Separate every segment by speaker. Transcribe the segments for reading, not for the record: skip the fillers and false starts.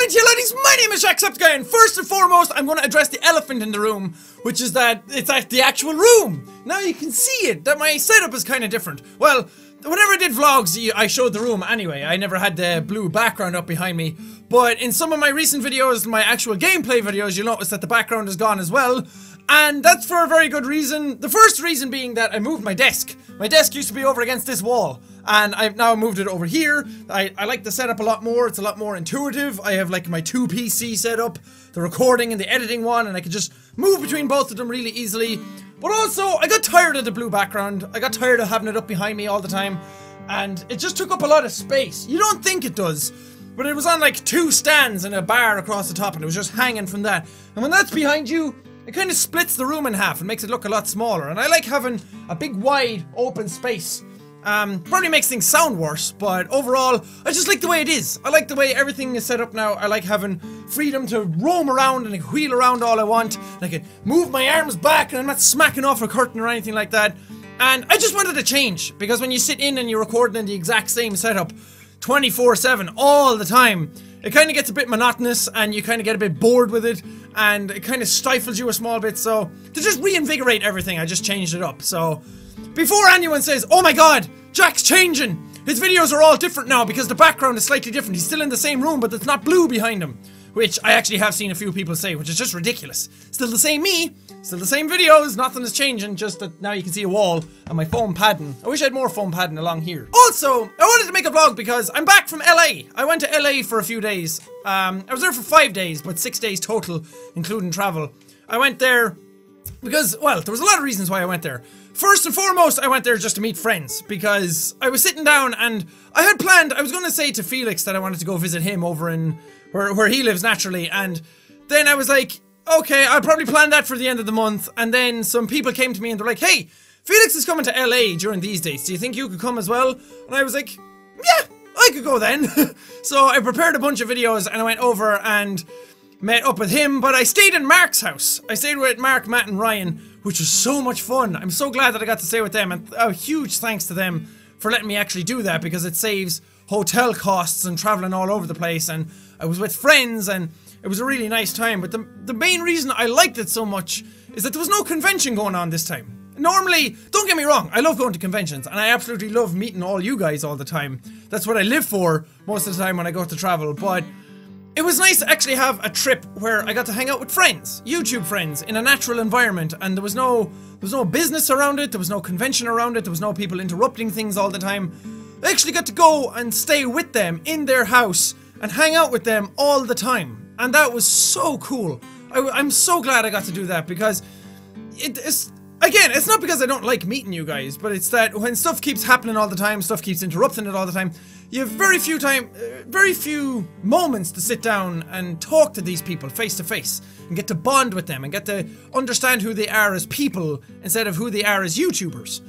Speaker 1: morning to you ladies, my name is Jacksepticeye, and first and foremost I'm going to address the elephant in the room, which is that it's at the actual room. Now you can see it, that my setup is kind of different. Well, whenever I did vlogs, I showed the room anyway. I never had the blue background up behind me, but in some of my recent videos, my actual gameplay videos, you'll notice that the background is gone as well. And that's for a very good reason. The first reason being that I moved my desk. My desk used to be over against this wall, and I've now moved it over here. I like the setup a lot more. It's a lot more intuitive. I have like my 2 PC setup, the recording and the editing one, and I could just move between both of them really easily. But also, I got tired of the blue background. I got tired of having it up behind me all the time, and it just took up a lot of space. You don't think it does, but it was on like 2 stands and a bar across the top, and it was just hanging from that. And when that's behind you, it kind of splits the room in half and makes it look a lot smaller, and I like having a big wide open space. Probably makes things sound worse, but overall I just like the way it is. I like the way everything is set up now. I like having freedom to roam around and wheel around all I want, and I can move my arms back and I'm not smacking off a curtain or anything like that. And I just wanted to change, because when you sit in and you're recording in the exact same setup 24/7 all the time, it kind of gets a bit monotonous and you kind of get a bit bored with it, and it kind of stifles you a small bit. So to just reinvigorate everything, I just changed it up. So before anyone says, oh my god, Jack's changing, his videos are all different now because the background is slightly different, he's still in the same room but it's not blue behind him, which I actually have seen a few people say, which is just ridiculous. Still the same me, still the same videos, nothing is changing, just that now you can see a wall and my foam padding. I wish I had more foam padding along here. Also, I wanted to make a vlog because I'm back from LA. I went to LA for a few days. I was there for 5 days, but 6 days total, including travel. I went there because, well, there was a lot of reasons why I went there. First and foremost, I went there just to meet friends, because I was sitting down and I had planned, I was going to say to Felix that I wanted to go visit him over in where he lives naturally, and then I was like, okay, I'll probably plan that for the end of the month. And then some people came to me and they're like, hey, Felix is coming to LA during these dates, do you think you could come as well? And I was like, yeah, I could go then. So I prepared a bunch of videos and I went over and met up with him, but I stayed in Mark's house. I stayed with Mark, Matt and Ryan, which was so much fun. I'm so glad that I got to stay with them, and a huge thanks to them for letting me actually do that, because it saves hotel costs and traveling all over the place, and I was with friends and it was a really nice time. But the main reason I liked it so much is that there was no convention going on this time. Normally, don't get me wrong, I love going to conventions and I absolutely love meeting all you guys all the time. That's what I live for most of the time when I go to travel, but it was nice to actually have a trip where I got to hang out with friends, YouTube friends, in a natural environment, and there was no business around it, there was no convention around it, there was no people interrupting things all the time. I actually got to go and stay with them in their house and hang out with them all the time, and that was so cool. I'm so glad I got to do that, because again, it's not because I don't like meeting you guys, but it's that when stuff keeps happening all the time, stuff keeps interrupting it all the time, you have very few moments to sit down and talk to these people face to face and get to bond with them and get to understand who they are as people instead of who they are as YouTubers,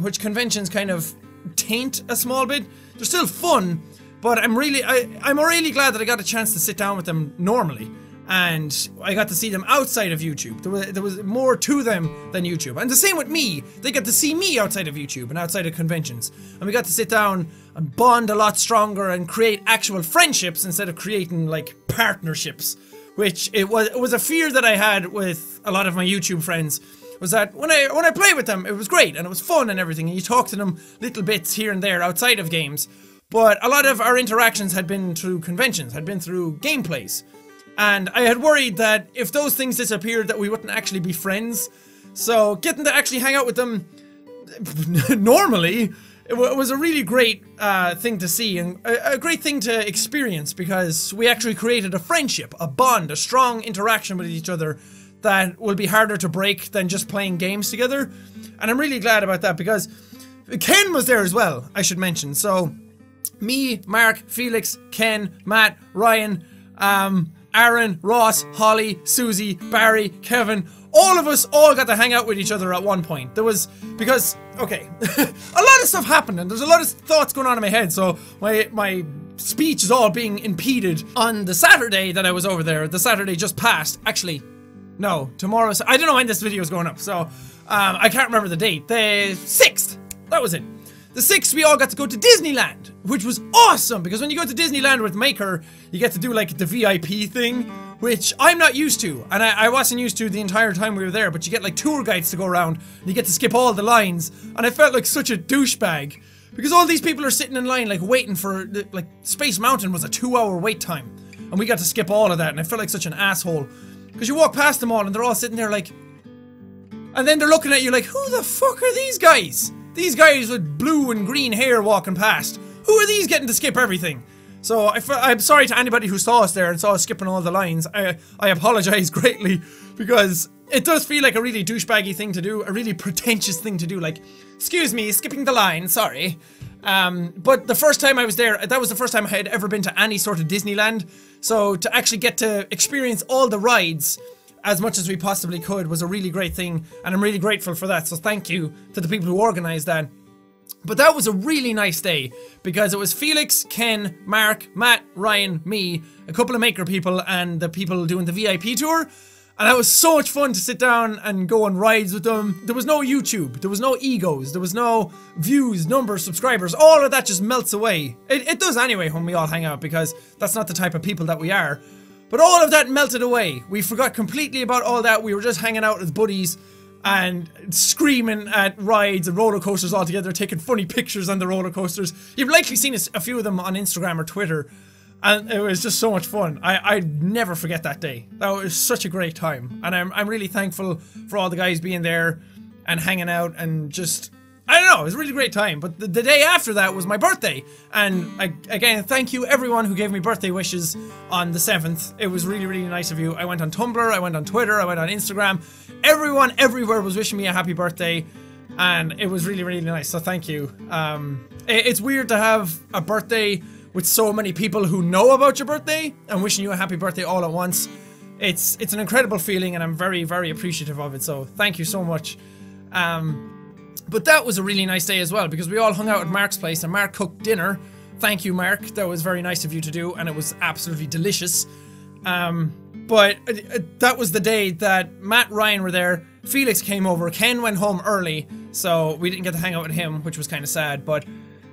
Speaker 1: which conventions kind of taint a small bit. They're still fun, but I'm really glad that I got a chance to sit down with them normally. And I got to see them outside of YouTube. There was more to them than YouTube. And the same with me. They got to see me outside of YouTube and outside of conventions. And we got to sit down and bond a lot stronger and create actual friendships instead of creating, like, partnerships. Which it was a fear that I had with a lot of my YouTube friends. Was that when I played with them, it was great and it was fun and everything. And you talk to them little bits here and there outside of games. But a lot of our interactions had been through conventions, had been through gameplays. And I had worried that if those things disappeared that we wouldn't actually be friends. So getting to actually hang out with them normally, it was a really great thing to see and a great thing to experience, because we actually created a friendship, a bond, a strong interaction with each other that will be harder to break than just playing games together. And I'm really glad about that, because Ken was there as well, I should mention. So me, Mark, Felix, Ken, Matt, Ryan, Aaron, Ross, Holly, Susie, Barry, Kevin, all of us all got to hang out with each other at one point. There was, because, okay, a lot of stuff happened and there's a lot of thoughts going on in my head, so my speech is all being impeded. On the Saturday that I was over there, the Saturday just passed, actually, no, tomorrow's, I don't know when this video is going up, so, I can't remember the date, the 6th, that was it. The 6th, we all got to go to Disneyland, which was awesome, because when you go to Disneyland with Maker, you get to do like the VIP thing, which I'm not used to, and I wasn't used to the entire time we were there, but you get like tour guides to go around, and you get to skip all the lines, and I felt like such a douchebag, because all these people are sitting in line like waiting for, like Space Mountain was a 2-hour wait time, and we got to skip all of that, and I felt like such an asshole, because you walk past them all, and they're all sitting there like, and then they're looking at you like, who the fuck are these guys? These guys with blue and green hair walking past. Who are these getting to skip everything? So I'm sorry to anybody who saw us there and saw us skipping all the lines. I apologize greatly, because it does feel like a really douchebaggy thing to do, a really pretentious thing to do, like, excuse me, skipping the line, sorry. But the first time I was there, that was the first time I had ever been to any sort of Disneyland. So to actually get to experience all the rides as much as we possibly could was a really great thing, and I'm really grateful for that, so thank you to the people who organised that. But that was a really nice day, because it was Felix, Ken, Mark, Matt, Ryan, me, a couple of Maker people, and the people doing the VIP tour, and that was so much fun to sit down and go on rides with them. There was no YouTube, there was no egos, there was no views, numbers, subscribers, all of that just melts away. It does anyway when we all hang out, because that's not the type of people that we are. But all of that melted away. We forgot completely about all that. We were just hanging out as buddies and screaming at rides and roller coasters all together, taking funny pictures on the roller coasters. You've likely seen a few of them on Instagram or Twitter, and it was just so much fun. I'd never forget that day. That was such a great time, and I'm really thankful for all the guys being there and hanging out and just, I don't know, it was a really great time. But the day after that was my birthday, and again, thank you everyone who gave me birthday wishes on the 7th. It was really, really nice of you. I went on Tumblr, I went on Twitter, I went on Instagram. Everyone everywhere was wishing me a happy birthday, and it was really, really nice, so thank you. It's weird to have a birthday with so many people who know about your birthday and wishing you a happy birthday all at once. It's an incredible feeling, and I'm very, very appreciative of it, so thank you so much. But that was a really nice day as well, because we all hung out at Mark's place and Mark cooked dinner. Thank you, Mark. That was very nice of you to do, and it was absolutely delicious. But that was the day that Matt and Ryan were there. Felix came over. Ken went home early, so we didn't get to hang out with him, which was kind of sad. But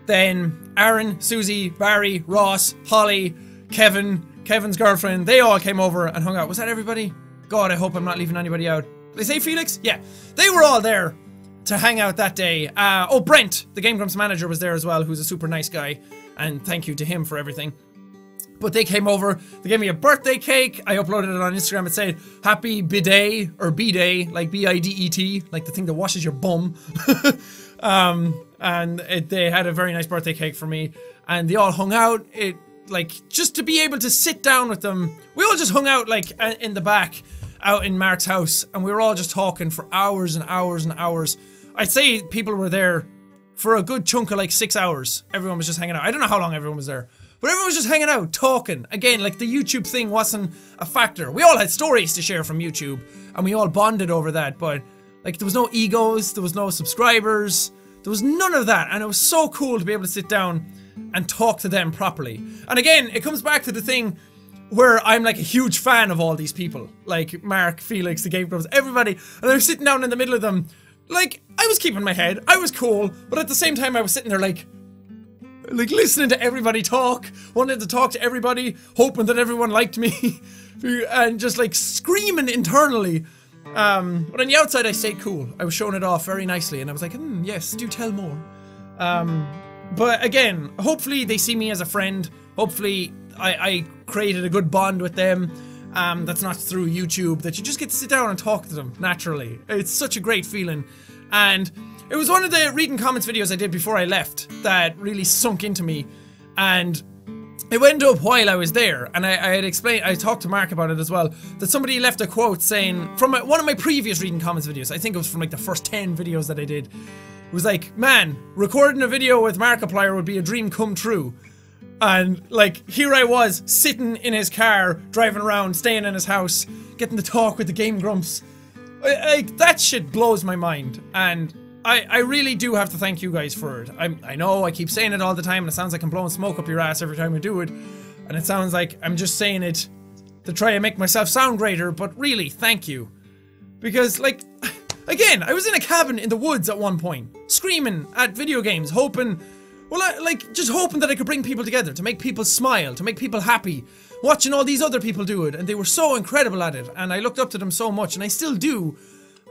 Speaker 1: then Aaron, Susie, Barry, Ross, Holly, Kevin, Kevin's girlfriend, they all came over and hung out. Was that everybody? God, I hope I'm not leaving anybody out. Did they say Felix? Yeah. They were all there to hang out that day. Oh, Brent, the Game Grumps manager, was there as well, who's a super nice guy, and thank you to him for everything. But they came over, they gave me a birthday cake, I uploaded it on Instagram, it said, happy bidet, or bidet, like B-I-D-E-T, like the thing that washes your bum. They had a very nice birthday cake for me, and they all hung out, like, just to be able to sit down with them, we all just hung out, like, in the back, out in Mark's house, and we were all just talking for hours and hours and hours. I'd say people were there for a good chunk of like 6 hours. Everyone was just hanging out. I don't know how long everyone was there, but everyone was just hanging out, talking. Again, like the YouTube thing wasn't a factor. We all had stories to share from YouTube, and we all bonded over that, but like there was no egos, there was no subscribers, there was none of that, and it was so cool to be able to sit down and talk to them properly. And again, it comes back to the thing where I'm like a huge fan of all these people, like Mark, Felix, the Game Grumps, everybody, and I was sitting down in the middle of them, like, I was keeping my head, I was cool, but at the same time I was sitting there like listening to everybody talk, wanting to talk to everybody, hoping that everyone liked me, and just like screaming internally. But on the outside I stayed cool, I was showing it off very nicely, and I was like, yes, do tell more. But again, hopefully they see me as a friend, hopefully I created a good bond with them. That's not through YouTube, that you just get to sit down and talk to them naturally. It's such a great feeling. And it was one of the reading comments videos I did before I left that really sunk into me. And it went up while I was there. And I had explained, I talked to Mark about it as well, that somebody left a quote saying, from one of my previous reading comments videos, I think it was from like the first 10 videos that I did, it was like, man, recording a video with Markiplier would be a dream come true. And like, here I was, sitting in his car, driving around, staying in his house, getting to talk with the Game Grumps. That shit blows my mind, and I really do have to thank you guys for it. I know I keep saying it all the time, and it sounds like I'm blowing smoke up your ass every time I do it, and it sounds like I'm just saying it to try and make myself sound greater, but really, thank you. Because, like, Again, I was in a cabin in the woods at one point, screaming at video games, hoping, well, just hoping that I could bring people together, to make people smile, to make people happy, watching all these other people do it, and they were so incredible at it, and I looked up to them so much, and I still do.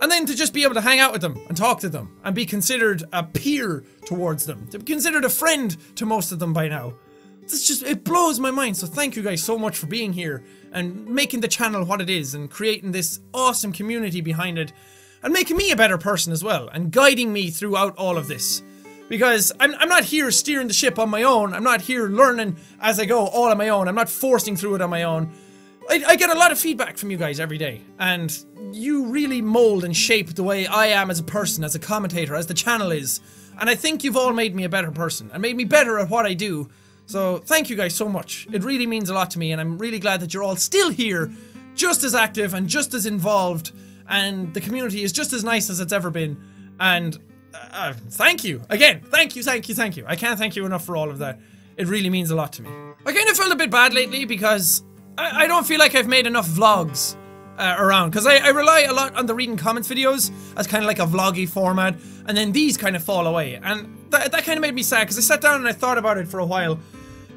Speaker 1: And then to just be able to hang out with them, and talk to them, and be considered a peer towards them, to be considered a friend to most of them by now. It's just, it blows my mind, so thank you guys so much for being here, and making the channel what it is, and creating this awesome community behind it, and making me a better person as well, and guiding me throughout all of this. Because I'm not here steering the ship on my own, I'm not here learning as I go all on my own, I'm not forcing through it on my own. I get a lot of feedback from you guys every day, and you really mold and shape the way I am as a person, as a commentator, as the channel is. And I think you've all made me a better person, and made me better at what I do. So thank you guys so much. It really means a lot to me, and I'm really glad that you're all still here, just as active and just as involved, and the community is just as nice as it's ever been. And thank you. Again, thank you. I can't thank you enough for all of that. It really means a lot to me. I kind of felt a bit bad lately because I don't feel like I've made enough vlogs around, because I rely a lot on the reading comments videos as kind of like a vloggy format, and then these kind of fall away, and that kind of made me sad, because I sat down and I thought about it for a while,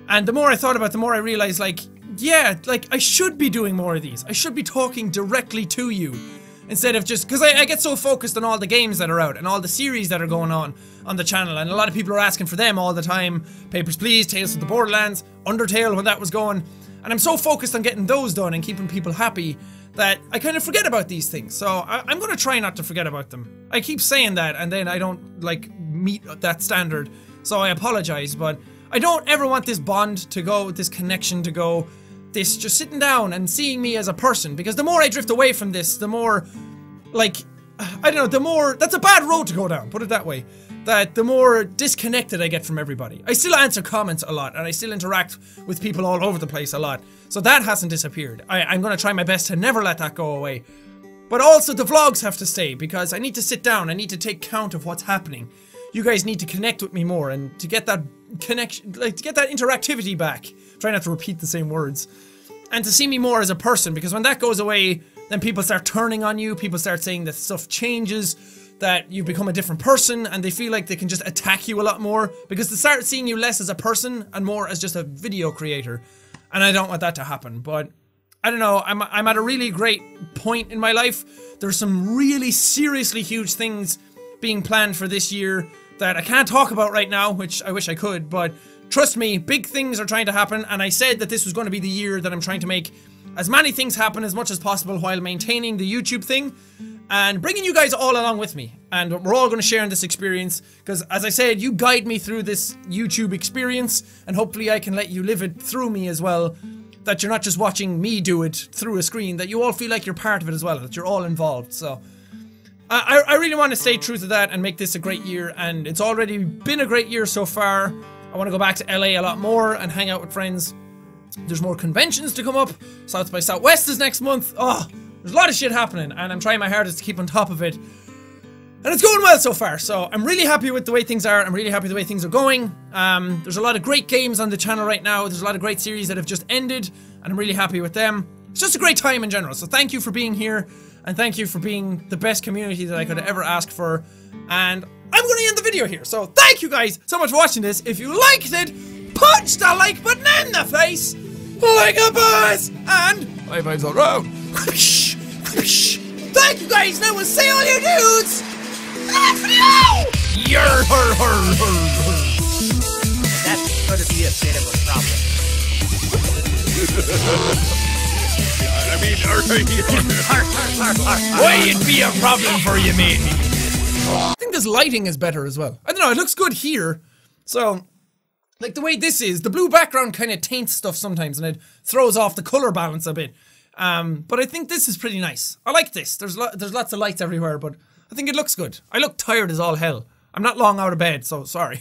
Speaker 1: and the more I thought about it, the more I realized, like, yeah, like, I should be doing more of these. I should be talking directly to you, instead of just, because I get so focused on all the games that are out, and all the series that are going on the channel, and a lot of people are asking for them all the time. Papers, Please, Tales of the Borderlands, Undertale when that was going. And I'm so focused on getting those done and keeping people happy that I kind of forget about these things. So I'm going to try not to forget about them. I keep saying that, and then I don't, like, meet that standard. So I apologize, but I don't ever want this bond to go, this connection to go, this just sitting down and seeing me as a person. Because the more I drift away from this, the more, like, I don't know, the more, that's a bad road to go down, put it that way. That the more disconnected I get from everybody. I still answer comments a lot, and I still interact with people all over the place a lot. So that hasn't disappeared. I'm gonna try my best to never let that go away. But also the vlogs have to stay, because I need to sit down, I need to take count of what's happening. You guys need to connect with me more, and to get that connection, like, to get that interactivity back. Try not to repeat the same words. And to see me more as a person, because when that goes away, then people start turning on you, people start saying that stuff changes, that you become a different person, and they feel like they can just attack you a lot more, because they start seeing you less as a person and more as just a video creator. And I don't want that to happen, but I don't know, I'm at a really great point in my life. There's some really seriously huge things being planned for this year that I can't talk about right now, which I wish I could, but trust me, big things are trying to happen, and I said that this was going to be the year that I'm trying to make as many things happen as much as possible while maintaining the YouTube thing, and bringing you guys all along with me. And we're all going to share in this experience, because as I said, you guide me through this YouTube experience, and hopefully I can let you live it through me as well, that you're not just watching me do it through a screen, that you all feel like you're part of it as well, that you're all involved. So I really want to stay true to that and make this a great year, and it's already been a great year so far. I want to go back to LA a lot more and hang out with friends. There's more conventions to come up. South by Southwest is next month. Oh, there's a lot of shit happening, and I'm trying my hardest to keep on top of it. And it's going well so far, so I'm really happy with the way things are. I'm really happy with the way things are going. There's a lot of great games on the channel right now. There's a lot of great series that have just ended, and I'm really happy with them. It's just a great time in general, so thank you for being here, and thank you for being the best community that I could ever ask for. And I'm going to end the video here, so thank you guys so much for watching this. If you liked it, punch the like button in the face, like a boss, and high fives all around. Thank you guys, and I will see all you dudes next video!
Speaker 2: That's gonna be a bit of a problem.
Speaker 3: I mean, why it'd be a problem for you, mate?
Speaker 1: I think this lighting is better as well. I don't know, it looks good here. So, like the way this is, the blue background kind of taints stuff sometimes, and it throws off the color balance a bit. But I think this is pretty nice. I like this. There's lots of lights everywhere, but I think it looks good. I look tired as all hell. I'm not long out of bed, so sorry.